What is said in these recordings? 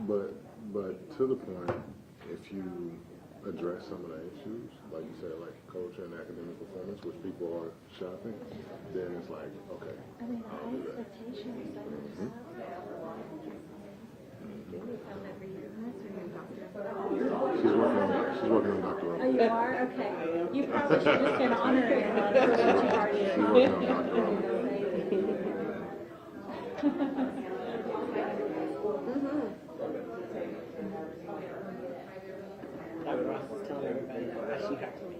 But to the point, if you address some of the issues, like you said, like culture and academic performance, which people are shopping, then it's like, okay, I mean, the I'll do that. expectations that She's working on doctoral. Oh, you are? Okay. You probably should just get honorary letter for what you've already She's working on doctoral. Dr. Ross was telling everybody why she hired me.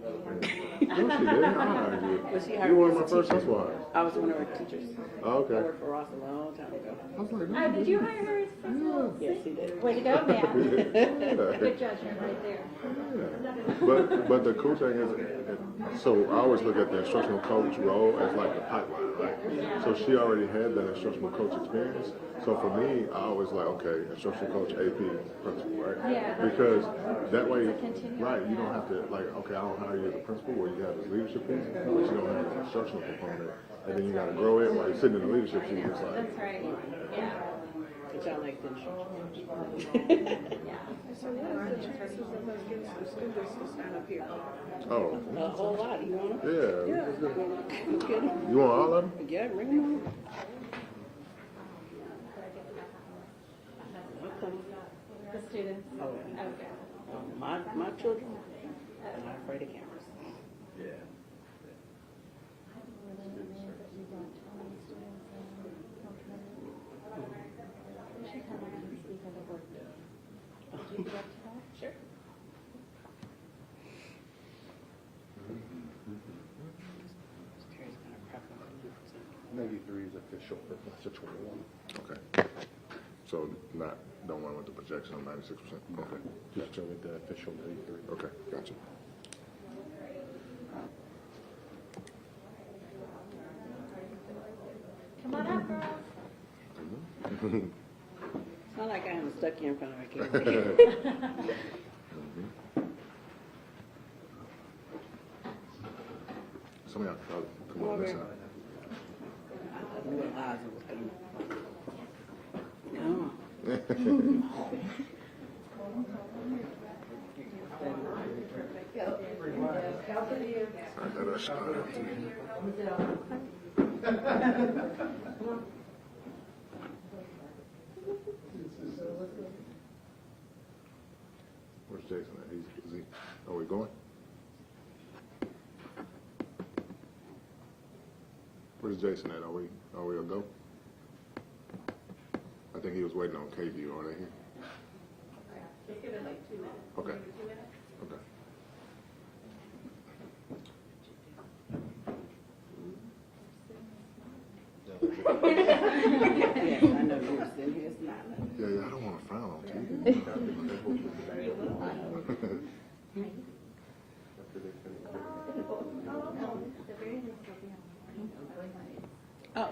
No, she didn't. I hired you. But she You hired were me one of as my a first teacher. housewives. I was one of her teachers. Oh, I okay. worked for Ross a long time ago. I was like, no, Oh, did you hire her as principal? Yes, she did. Way to go, man. Yeah. Good judgment right there. But the cool thing is, so I always look at the instructional coach role as like the pipeline, right? So she already had that instructional coach experience. So for me, I always like, okay, instructional coach, AP, principal, right? Yeah. Because that way, It's a continuum. right, you don't have to, like, okay, I don't hire you as a principal where you have this leadership piece, but you don't have the instructional component. And then you got to grow it while you're sitting in the leadership seat. It's like, That's right. Yeah. But y'all like the instruction. Yeah. So what are the chances of us getting some students to sign up here? oh, A whole lot. You want them? yeah. Get them. You want all of them? Yeah, bring them on. I'll come. The students. Oh, yeah. Okay. My children are not afraid of cameras. Sure. Terry's gonna prep them for you. 93 is official for class of 21. Okay. So don't want with the projection of 96%? Okay. Just go with the official 93. Okay, gotcha. Come on up, girls. It's not like I am stuck here in front of a camera. Some of y'all probably come on this side. I knew what Liza was coming. No. I got a shot out there. Where's Jason at? Is he, are we going? Where's Jason at? Are we a go? I think he was waiting on KV, are they here? Just give it like 2 minutes. Okay. 2 minutes. Okay. Yes, I know you were sitting here smiling. Yeah, I don't want to frown on TV. Oh.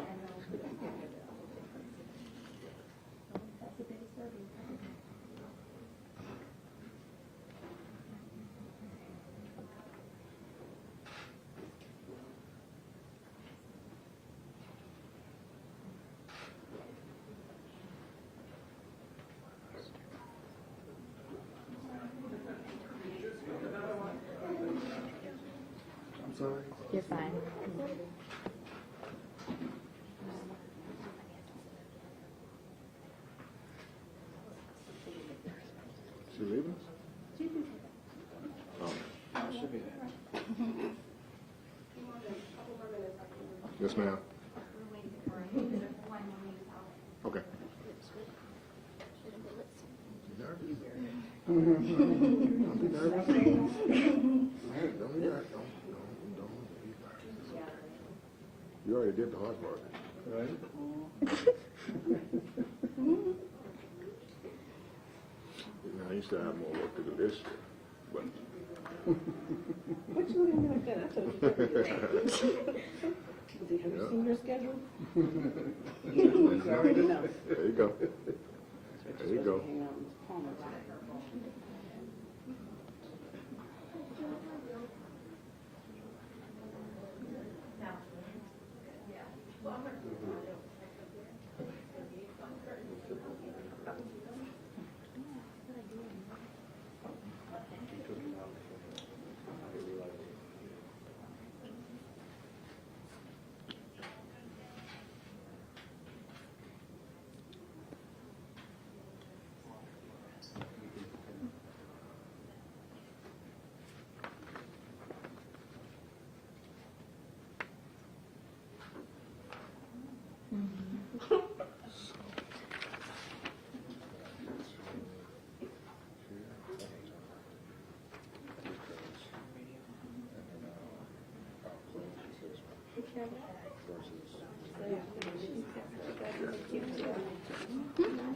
I'm sorry. You're fine. She leaving us? Oh. Should be there. Yes, ma'am. Okay. Nervous? Don't be nervous. Don't be nervous. Don't be nervous. You already did the hard part. Right? Now you still have more work to do this year, but What you looking like that? I told you. Do you have you seen your schedule? You already know. there you go. That's what There you're you go. supposed to hang out in this corner today.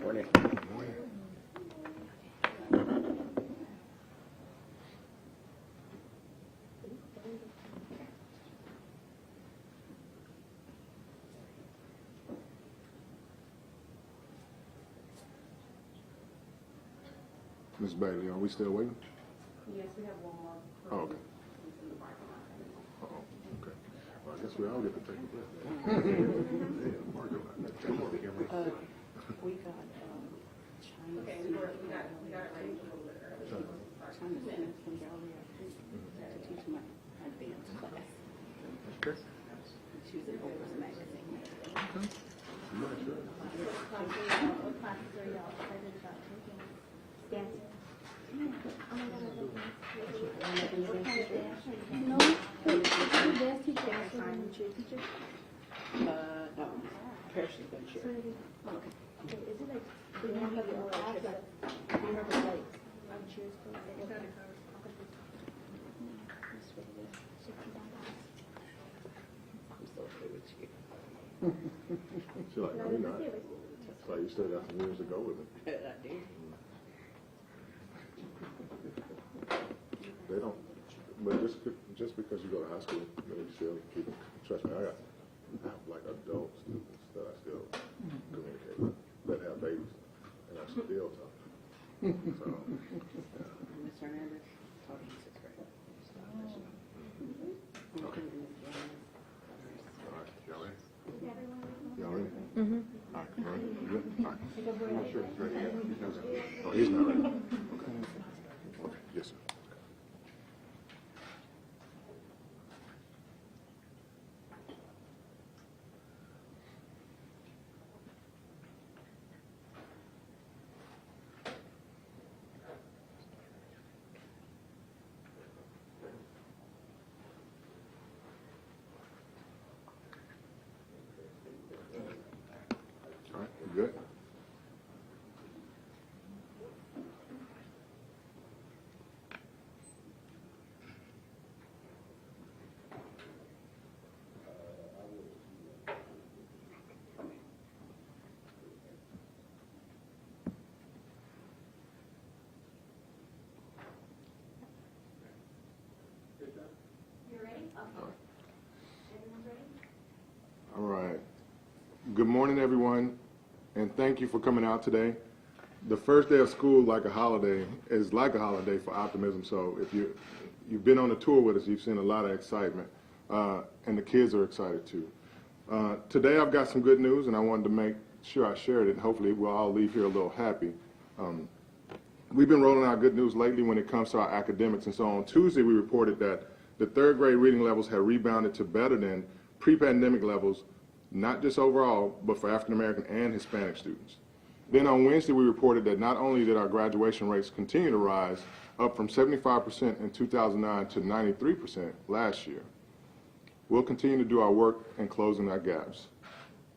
Morning. Ms. Bailey, are we still waiting? Yes, we have one more. Oh, okay. Oh, okay. Well, I guess we all get to take a breath. Yeah, Margo, We got, China. Okay, we got it ready a little bit early. China students from Gallery to teach my advanced class. Okay. She's an Oprah's magazine. What classes are y'all excited about taking? Dancing. Oh my God, I love dance. What kind of dance? No, the dance teacher also a cheer teacher. No, Percy's been So sure. it is, okay. Okay, is it like, do you have your own class, like, do you have like, cheers for like? Okay. That's what it is. $60. I'm so good with you. She's like, no, you're not. It's like you still got some years to go with it. I do. They don't, but just because you go to high school, they still keep, trust me, I have like adult students that I still communicate with, that have babies, and I still talk. So, yeah. Miss Hernandez taught in sixth grade. Okay. All right, y'all ready? Y'all ready? All right, all right, you good? All right. I'm not sure he's ready yet. He knows it. Oh, he's not ready. Okay. Okay, yes, sir. All right, you good? All right. Good morning, everyone, and thank you for coming out today. The first day of school, like a holiday, is like a holiday for optimism. So if you've been on a tour with us, you've seen a lot of excitement, and the kids are excited too. Today I've got some good news, and I wanted to make sure I shared it. Hopefully we'll all leave here a little happy. We've been rolling out good news lately when it comes to our academics, and so on Tuesday we reported that the third grade reading levels have rebounded to better than pre-pandemic levels, not just overall, but for African American and Hispanic students. Then on Wednesday, we reported that not only did our graduation rates continue to rise, up from 75% in 2009 to 93% last year. We'll continue to do our work in closing our gaps.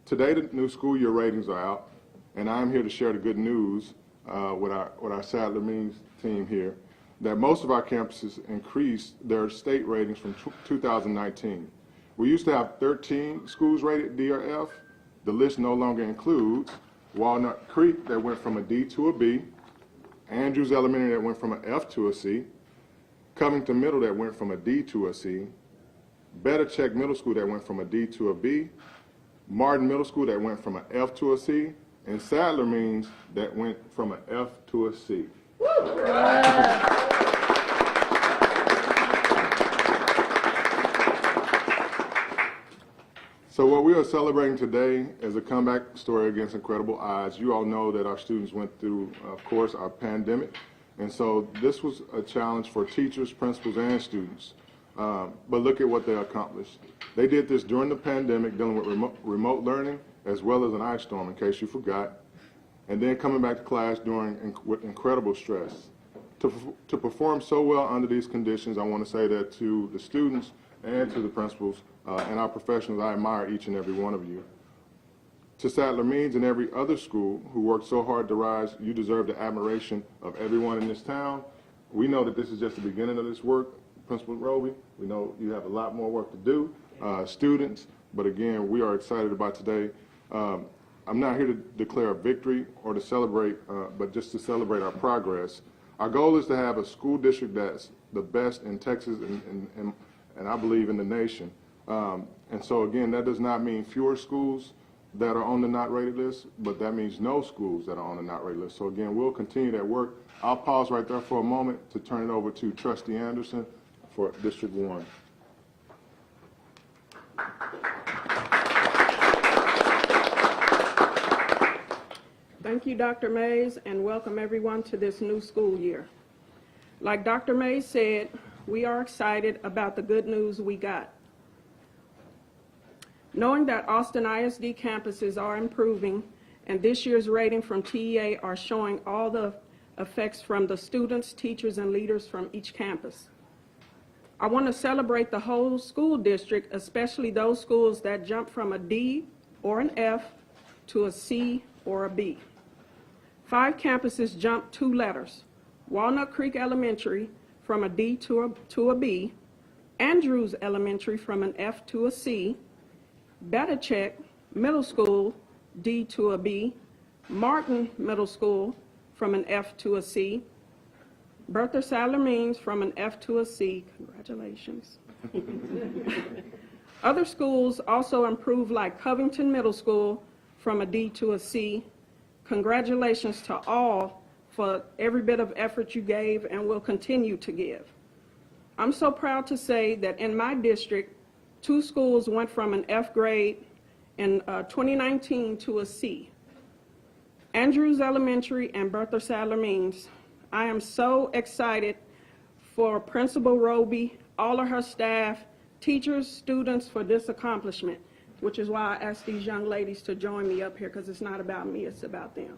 Today, the new school year ratings are out, and I'm here to share the good news with our Sadler Means team here, that most of our campuses increased their state ratings from 2019. We used to have 13 schools rated D or F. The list no longer includes Walnut Creek, that went from a D to a B, Andrews Elementary, that went from an F to a C, Covington Middle, that went from a D to a C, Better Check Middle School, that went from a D to a B, Martin Middle School, that went from an F to a C, and Sadler Means, that went from an F to a C. So what we are celebrating today is a comeback story against incredible odds. You all know that our students went through, of course, our pandemic, and so this was a challenge for teachers, principals, and students. But look at what they accomplished. They did this during the pandemic, dealing with remote learning, as well as an ice storm, in case you forgot, and then coming back to class with incredible stress. To perform so well under these conditions, I want to say that to the students and to the principals and our professionals, I admire each and every one of you. To Sadler Means and every other school who worked so hard to rise, you deserve the admiration of everyone in this town. We know that this is just the beginning of this work. Principal Roby, we know you have a lot more work to do. Students, But again, we are excited about today. I'm not here to declare a victory or to celebrate, but just to celebrate our progress. Our goal is to have a school district that's the best in Texas and I believe in the nation. And so again, that does not mean fewer schools that are on the not rated list, but that means no schools that are on the not rated list. So again, we'll continue that work. I'll pause right there for a moment to turn it over to Trustee Anderson for District 1. Thank you, Dr. Mays, and welcome everyone to this new school year. Like Dr. Mays said, we are excited about the good news we got. Knowing that Austin ISD campuses are improving and this year's rating from TEA are showing all the effects from the students, teachers, and leaders from each campus. I want to celebrate the whole school district, especially those schools that jump from a D or an F to a C or a B. 5 campuses jumped 2 letters. Walnut Creek Elementary from a D to a B, Andrews Elementary from an F to a C, Betachek Middle School, D to a B, Martin Middle School from an F to a C, Bertha Salamines from an F to a C, congratulations. Other schools also improved, like Covington Middle School from a D to a C. Congratulations to all for every bit of effort you gave and will continue to give. I'm so proud to say that in my district, 2 schools went from an F grade in 2019 to a C. Andrews Elementary and Bertha Salamines. I am so excited for Principal Roby, all of her staff, teachers, students for this accomplishment, which is why I asked these young ladies to join me up here, because it's not about me, it's about them.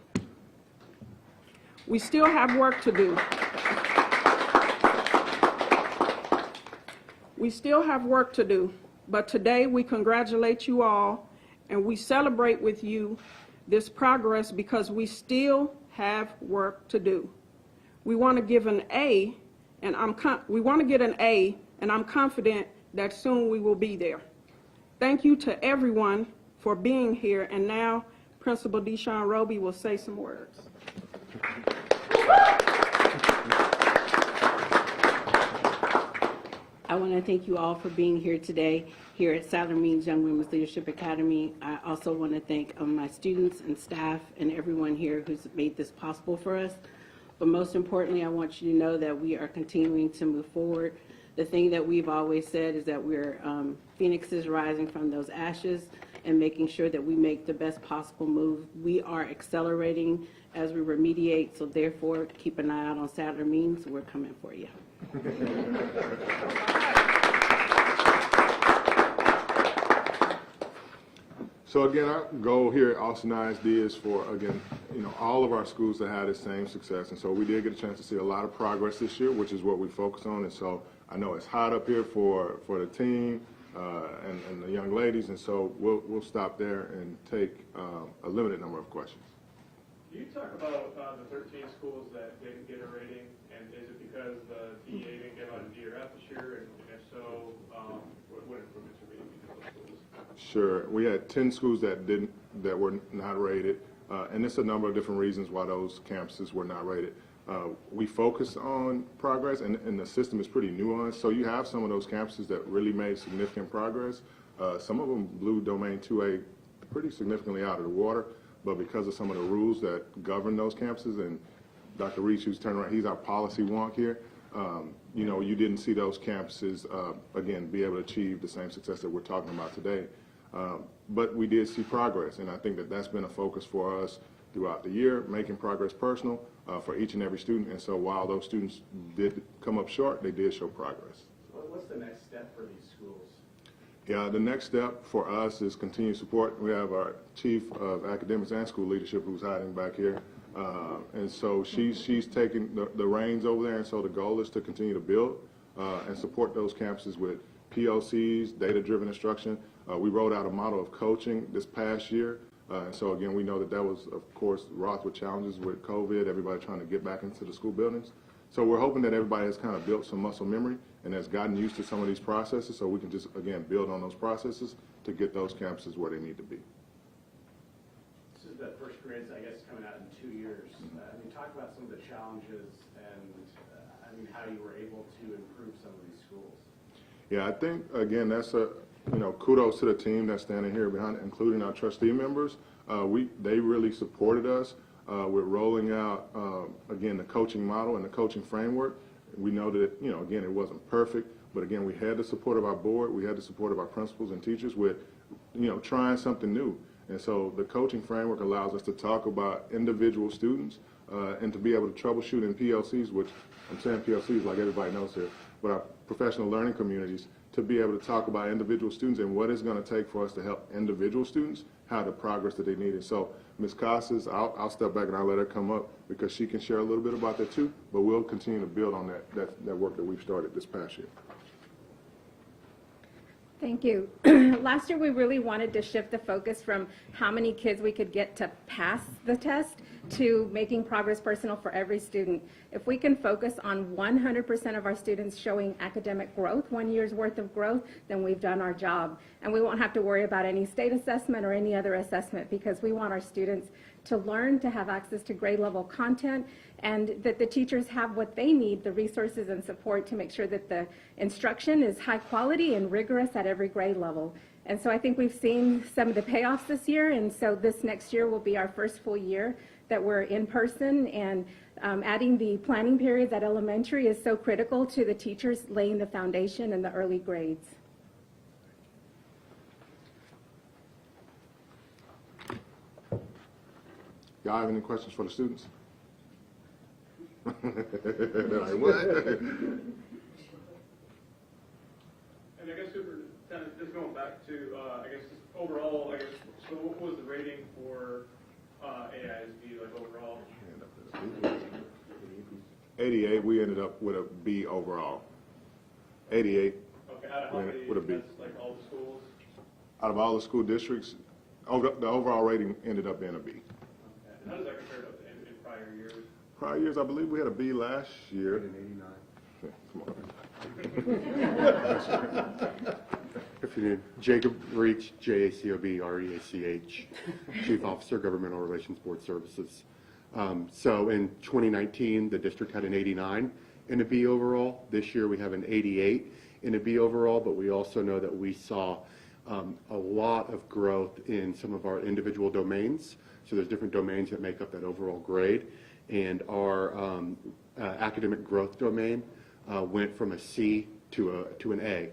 We still have work to do. We still have work to do, but today we congratulate you all and we celebrate with you this progress because we still have work to do. We want to give an A, and we want to get an A, and I'm confident that soon we will be there. Thank you to everyone for being here, and now Principal Deshaun Roby will say some words. I want to thank you all for being here today here at Salamines Young Women's Leadership Academy. I also want to thank my students and staff and everyone here who's made this possible for us. But most importantly, I want you to know that we are continuing to move forward. The thing that we've always said is that we're phoenixes rising from those ashes and making sure that we make the best possible move. We are accelerating as we remediate, so therefore keep an eye out on Salamines. We're coming for you. So again, our goal here at Austin ISD is for, again, all of our schools to have the same success. And so we did get a chance to see a lot of progress this year, which is what we focus on. And so I know it's hot up here for the team and the young ladies. And so we'll stop there and take a limited number of questions. Can you talk about the 13 schools that didn't get a rating, and is it because the DEA didn't get on D or F this year, and if so, what improvements are being made in those schools? Sure. We had 10 schools that were not rated, and it's a number of different reasons why those campuses were not rated. We focus on progress, and the system is pretty nuanced. So you have some of those campuses that really made significant progress. Some of them blew Domain 2A pretty significantly out of the water. But because of some of the rules that govern those campuses, and Dr. Reach, who's turned around, he's our policy wonk here, you didn't see those campuses, again, be able to achieve the same success that we're talking about today. But we did see progress, and I think that that's been a focus for us throughout the year, making progress personal for each and every student. And so while those students did come up short, they did show progress. What's the next step for these schools? Yeah, the next step for us is continued support. We have our Chief of Academics and School Leadership who's hiding back here. And so she's taking the reins over there. And so the goal is to continue to build and support those campuses with POCs, data-driven instruction. We rolled out a model of coaching this past year. And so again, we know that was, of course, wrought with challenges with COVID, everybody trying to get back into the school buildings. So we're hoping that everybody has kind of built some muscle memory and has gotten used to some of these processes, so we can just, again, build on those processes to get those campuses where they need to be. This is the first grades, I guess, coming out in 2 years. I mean, talk about some of the challenges and, I mean, how you were able to improve some of these schools. Yeah, I think, again, that's kudos to the team that's standing here behind it, including our trustee members. They really supported us with rolling out, again, the coaching model and the coaching framework. We know that, again, it wasn't perfect, but again, we had the support of our board, we had the support of our principals and teachers with, trying something new. And so the coaching framework allows us to talk about individual students and to be able to troubleshoot in PLCs, which I'm saying PLCs like everybody knows here, but our professional learning communities, to be able to talk about individual students and what it's going to take for us to help individual students have the progress that they need. And so Ms. Casas, I'll step back and I'll let her come up because she can share a little bit about that too, but we'll continue to build on that work that we've started this past year. Thank you. Last year, we really wanted to shift the focus from how many kids we could get to pass the test to making progress personal for every student. If we can focus on 100% of our students showing academic growth, 1 year's worth of growth, then we've done our job. And we won't have to worry about any state assessment or any other assessment because we want our students to learn, to have access to grade level content, and that the teachers have what they need, the resources and support to make sure that the instruction is high quality and rigorous at every grade level. And so I think we've seen some of the payoffs this year, and so this next year will be our first full year that we're in person, and adding the planning periods at elementary is so critical to the teachers laying the foundation in the early grades. Y'all have any questions for the students? They're like, what? And I guess Superintendent, just going back to, I guess, overall, so what was the rating for AISD, like, overall? 88, we ended up with a B overall. 88. Okay, out of how many, With a B. that's like all the schools? Out of all the school districts, the overall rating ended up being a B. Okay. And how does that compare to in prior years? Prior years, I believe we had a B last year. Come on. If you need, Jacob Reach, JACOB, REACH, Chief Officer, Governmental Relations Board Services. So in 2019, the district had an 89 in a B overall. This year we have an 88 in a B overall, but we also know that we saw a lot of growth in some of our individual domains. So there's different domains that make up that overall grade. And our academic growth domain went from a C to an A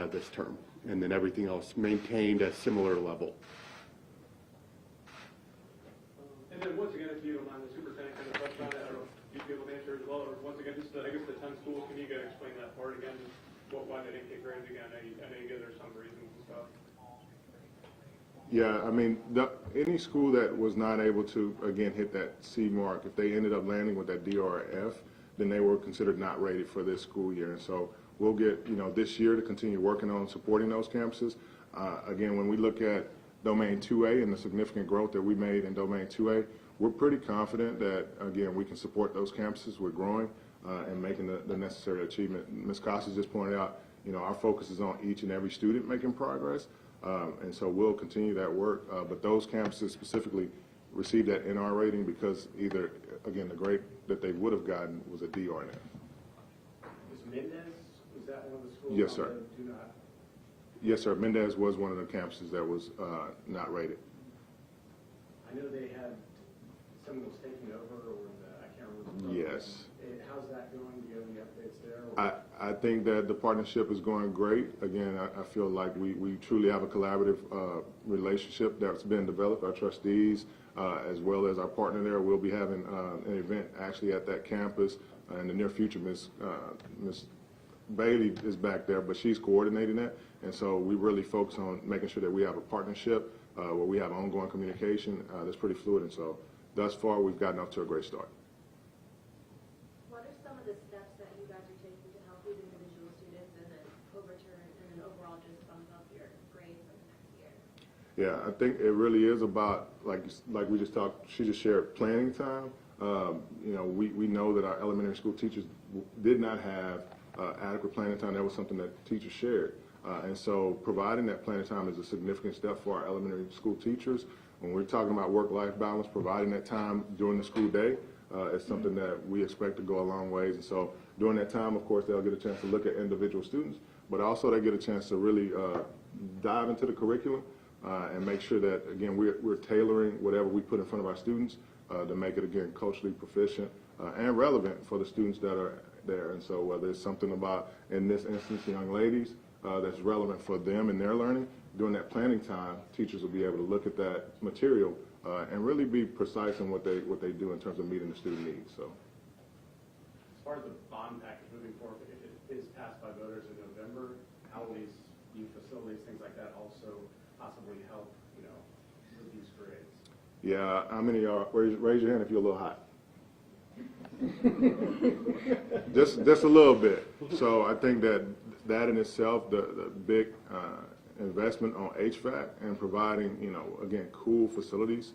this term. And then everything else maintained a similar level. And then once again, if you don't mind, the superintendent kind of touched on it, I don't know if you'd be able to answer as well, or once again, just I guess the 10 schools, can you guys explain that part again, why they didn't get grades again? I know you guys there's some reasons and stuff. Yeah, I mean, any school that was not able to, again, hit that C mark, if they ended up landing with that D or F, then they were considered not rated for this school year. And so we'll get, this year to continue working on supporting those campuses. Again, when we look at Domain 2A and the significant growth that we made in Domain 2A, we're pretty confident that, again, we can support those campuses. We're growing and making the necessary achievement. Ms. Casas just pointed out, our focus is on each and every student making progress. And so we'll continue that work. But those campuses specifically received that NR rating because either, again, the grade that they would have gotten was a D or an F. Was Mendez, was that one of the schools? Yes, sir. that do not? Yes, sir. Mendez was one of the campuses that was not rated. I know they had someone was taking over, or I can't remember. Yes. How's that going? Do you have any updates there? Or? I think that the partnership is going great. Again, I feel like we truly have a collaborative relationship that's been developed. Our trustees, as well as our partner there, will be having an event actually at that campus in the near future. Ms. Bailey is back there, but she's coordinating that. And so we really focus on making sure that we have a partnership where we have ongoing communication that's pretty fluid. And so thus far, we've gotten off to a great start. What are some of the steps that you guys are taking to help these individual students and then overall just bump up your grades for the next year? Yeah, I think it really is about, like we just talked, she just shared planning time. We know that our elementary school teachers did not have adequate planning time. That was something that teachers shared. And so providing that planning time is a significant step for our elementary school teachers. When we're talking about work-life balance, providing that time during the school day is something that we expect to go a long ways. And so during that time, of course, they'll get a chance to look at individual students, but also they get a chance to really dive into the curriculum and make sure that, again, we're tailoring whatever we put in front of our students to make it, again, culturally proficient and relevant for the students that are there. And so whether it's something about, in this instance, young ladies, that's relevant for them and their learning, during that planning time, teachers will be able to look at that material and really be precise in what they do in terms of meeting the student needs. So, As far as the bond package moving forward, if it is passed by voters in November, how will these new facilities, things like that, also possibly help, reduce grades? yeah, how many are, raise your hand if you're a little hot. just a little bit. So I think that in itself, the big investment on HVAC and providing, again, cool facilities,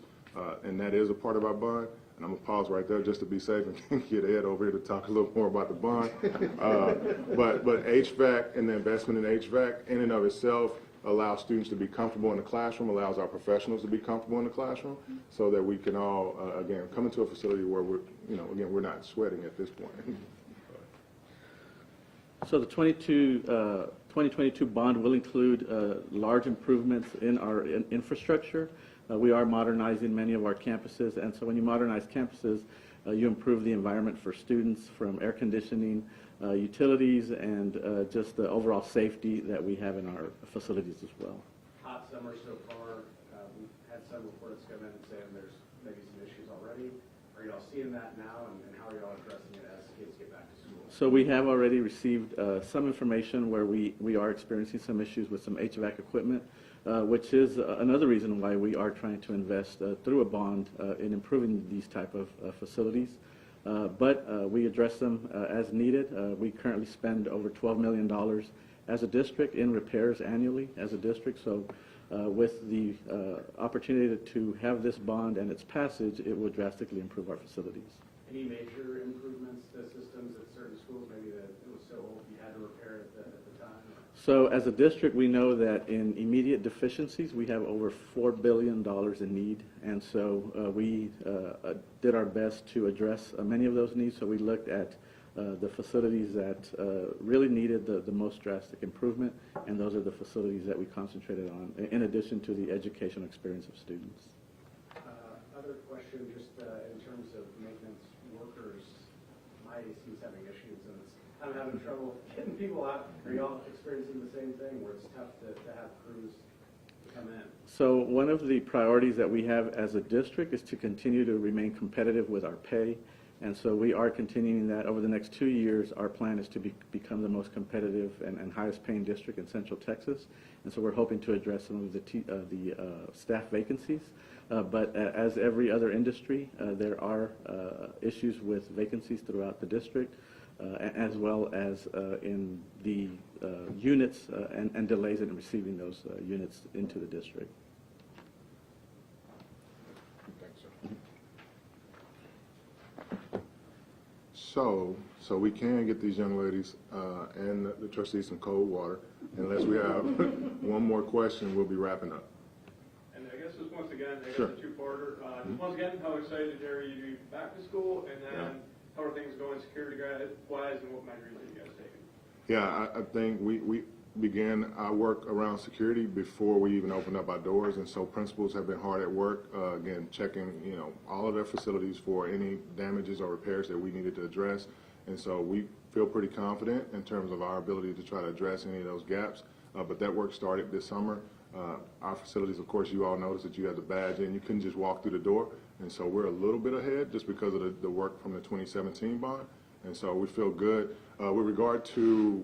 and that is a part of our bond. And I'm gonna pause right there just to be safe and get Ed over here to talk a little more about the bond. But HVAC and the investment in HVAC in and of itself allows students to be comfortable in the classroom, allows our professionals to be comfortable in the classroom, so that we can all, again, come into a facility where we're not sweating at this point. So the 2022 bond will include large improvements in our infrastructure. We are modernizing many of our campuses, and so when you modernize campuses, you improve the environment for students, from air conditioning, utilities, and just the overall safety that we have in our facilities as well. Hot summer so far, we've had some reports come in saying there's maybe some issues already. Are y'all seeing that now, and how are y'all addressing it as kids get back to school? So we have already received some information where we are experiencing some issues with some HVAC equipment, which is another reason why we are trying to invest through a bond in improving these type of facilities. But we address them as needed. We currently spend over $12 million as a district in repairs annually as a district. So with the opportunity to have this bond and its passage, it will drastically improve our facilities. Any major improvements to systems at certain schools, maybe that it was so old you had to repair it at the time? So as a district, we know that in immediate deficiencies, we have over $4 billion in need. And so we did our best to address many of those needs. So we looked at the facilities that really needed the most drastic improvement, and those are the facilities that we concentrated on, in addition to the educational experience of students. Other question, just in terms of maintenance workers, my AC is having issues, and I'm having trouble getting people out. Are y'all experiencing the same thing, where it's tough to have crews come in? So one of the priorities that we have as a district is to continue to remain competitive with our pay. And so we are continuing that. Over the next 2 years, our plan is to become the most competitive and highest paying district in Central Texas. And so we're hoping to address some of the staff vacancies. But as every other industry, there are issues with vacancies throughout the district, as well as in the units and delays in receiving those units into the district. So we can get these young ladies and the trustees some cold water. Unless we have one more question, we'll be wrapping up. And I guess just once again, I guess Sure. a two-parter. Once again, how excited are you to be back to school? And then how are things going security-wise, and what measures are you guys taking? Yeah, I think we began our work around security before we even opened up our doors, and so principals have been hard at work, again, checking, all of their facilities for any damages or repairs that we needed to address. And so we feel pretty confident in terms of our ability to try to address any of those gaps. But that work started this summer. Our facilities, of course, you all noticed that you had the badge in. You couldn't just walk through the door. And so we're a little bit ahead just because of the work from the 2017 bond. And so we feel good. With regard to,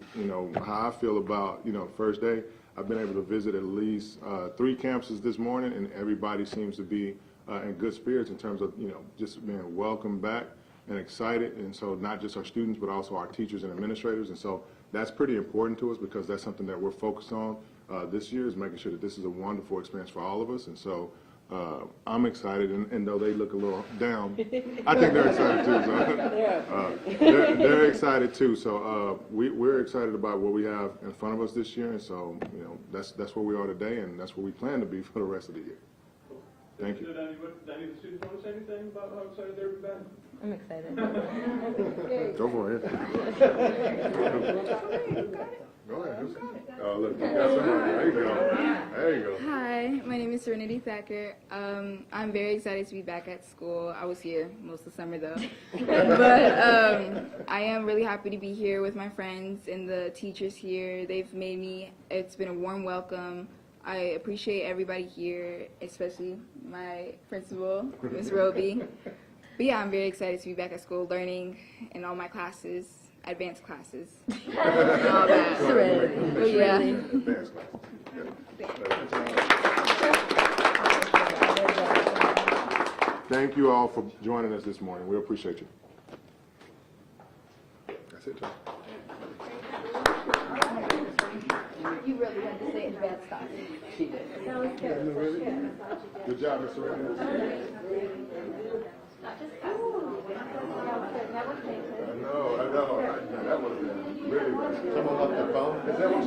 how I feel about, first day, I've been able to visit at least 3 campuses this morning, and everybody seems to be in good spirits in terms of, just being welcomed back and excited. And so not just our students, but also our teachers and administrators. And so that's pretty important to us, because that's something that we're focused on this year, is making sure that this is a wonderful experience for all of us. And so I'm excited, and though they look a little down, I think they're excited too. So, they're excited too. So we're excited about what we have in front of us this year, and so that's where we are today, and that's where we plan to be for the rest of the year. Thank you. Did any of the students want to say anything about how excited they're back? I'm excited. Go for it. Go ahead. Oh, look, you got somebody. There you go. There you go. Hi, my name is Serenity Thacker. I'm very excited to be back at school. I was here most of the summer though. But I am really happy to be here with my friends and the teachers here. It's been a warm welcome. I appreciate everybody here, especially my principal, Ms. Roby. But yeah, I'm very excited to be back at school learning in all my classes, advanced classes, and all that. But yeah. Advanced class. Thank you all for joining us this morning. We appreciate you. That's it, Tom. You really had to say advanced classes. She did. Good job, Mr. Randall. I know. That was really bad. Someone left their phone? Is that what you